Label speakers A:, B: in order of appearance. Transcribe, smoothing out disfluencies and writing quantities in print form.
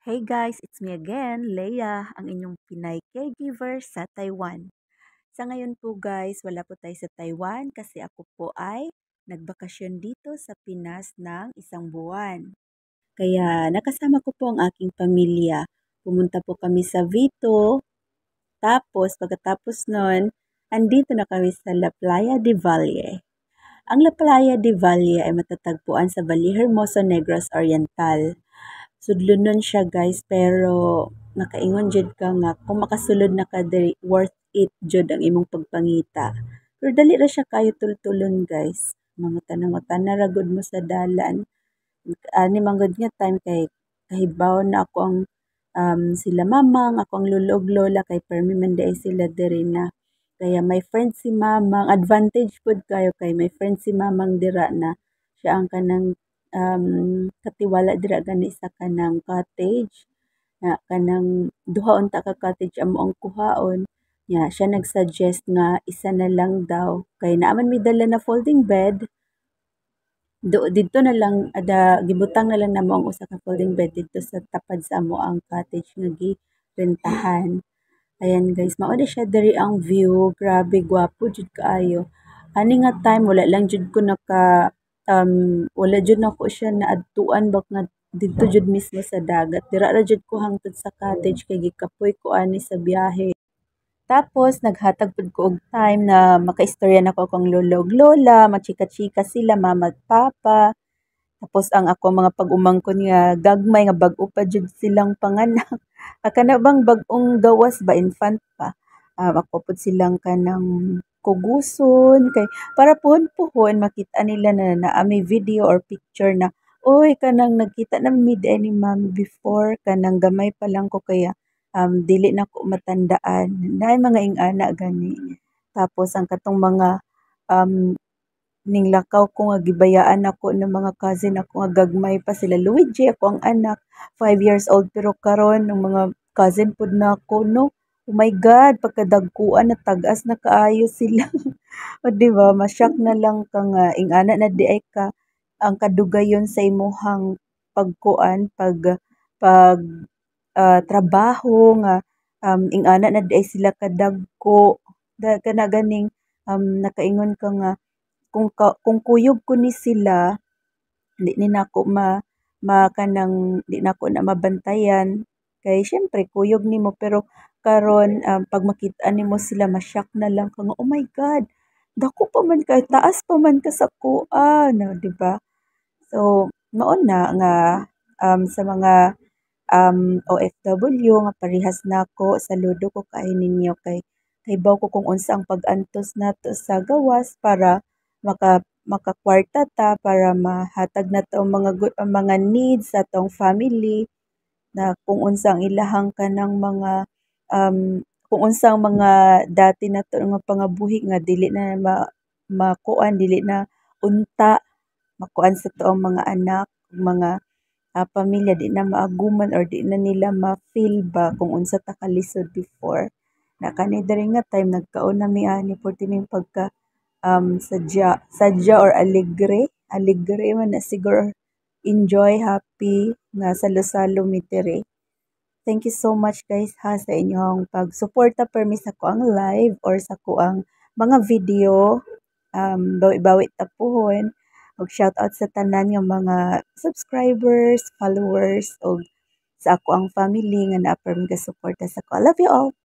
A: Hey guys, it's me again, Leia, ang inyong Pinay caregiver sa Taiwan. Sa ngayon po guys, wala po tayo sa Taiwan kasi ako po ay nagbakasyon dito sa Pinas ng isang buwan. Kaya nakasama ko po ang aking pamilya. Pumunta po kami sa Vito, tapos pagkatapos nun, andito na kami sa La Playa de Valle. Ang La Playa de Valle ay matatagpuan sa Valle Hermoso, Negros Oriental. Sudlon nun siya guys, pero nakaingon jud ka nga kung makasulod na ka diri worth it jud ang imong pagpangita. Pero dali ra siya kayo tultulon guys. Mangutan-ngutan na ragod mo sa dalan. Ani manggod nga time kay kahibaw na ako ang sila mamang, ako ang lulog lola kay permi man day sila diri na. Kaya may friend si mamang, advantage pud kayo kay may friend si mamang dira na siya ang kanang katiwala dira gani sa kanang cottage na kanang duha unta ka cottage amo ang kuhaon nya siya nagsuggest nga isa na lang daw kay naaman mi dala na folding bed didto na lang gibutang na lang namo ang usa ka folding bed didto sa tapad sa amo ang cottage nga girentahan. Ayan guys, mao na siya diri ang view. Grabe, gwapo jud kaayo. Ani nga time wala lang jud ko wala jud nako siya naadtuan bak nga didto jud mismo sa dagat. Dira ra jud ko hangtod sa cottage kay gikapoy ko ani sa biyahe. Tapos naghatag pud ko og time na makaistorya nako akong lolo ug lola, machika-chika sila mama at papa. Tapos ang ako mga pag-umangkon nga gagmay nga bag-o pa jud silang panganak. Kana bang bag-ong gawas ba infant pa. Ako pud silang kanang kuguson kay para puhon-puhon makita nila na naami video or picture na uy kanang nagkita na mi ni mami before kanang gamay pa lang ko kaya dili na ko matandaan. Naay mga ingana gani. Tapos ang katong mga um, ning lakaw ko nga gibayaan ako ng mga cousin ako nga gagmay pa sila Luigi ako ang anak 5 years old pero karon ng mga cousin pud nako no. Oh my God, pagkadagkuan na tagas na kaayo sila. O di ba, masyak na lang ka nga ingana na di ay ka ang kadugayon sa imuhang pag trabaho nga ingana na di ay sila kadagko kana ganing nakaingon ka nga kung kuyog ko ni sila di ni nako kanang di nako na mabantayan kay syempre kuyog nimo pero karon pag makita nimo sila masyak na lang ka nga oh my God dako pa man kay taas pa man ka sa kuan no di ba so mao na nga sa mga OFW nga parehas nako saludo ko kay ninyo kay kaybaw ko kung unsa ang pag-antos nato sa gawas para makakwarta ta para mahatag na ang mga needs sa atong family na kung unsang ilahang kanang mga um, kung unsang mga dati nato nga pangabuhi nga dili na makuan dili na unta makuan sa tuong mga anak mga pamilya di na maaguman or di na nila ma-feel ba kung unsa ta kalisod before na kani diri nga time nagkaon na mi ani porti ming pagka sadya or alegre man na siguro enjoy happy nga salo-salo mi diri. Thank you so much guys ha sa inyong pagsuporta permis sa ko ang live or sa ko ang mga video bawi-bawi tapuhon og shout out sa tanan nga mga subscribers, followers og sa ako ang family nga naa permi ka suporta sa ko. I love you all.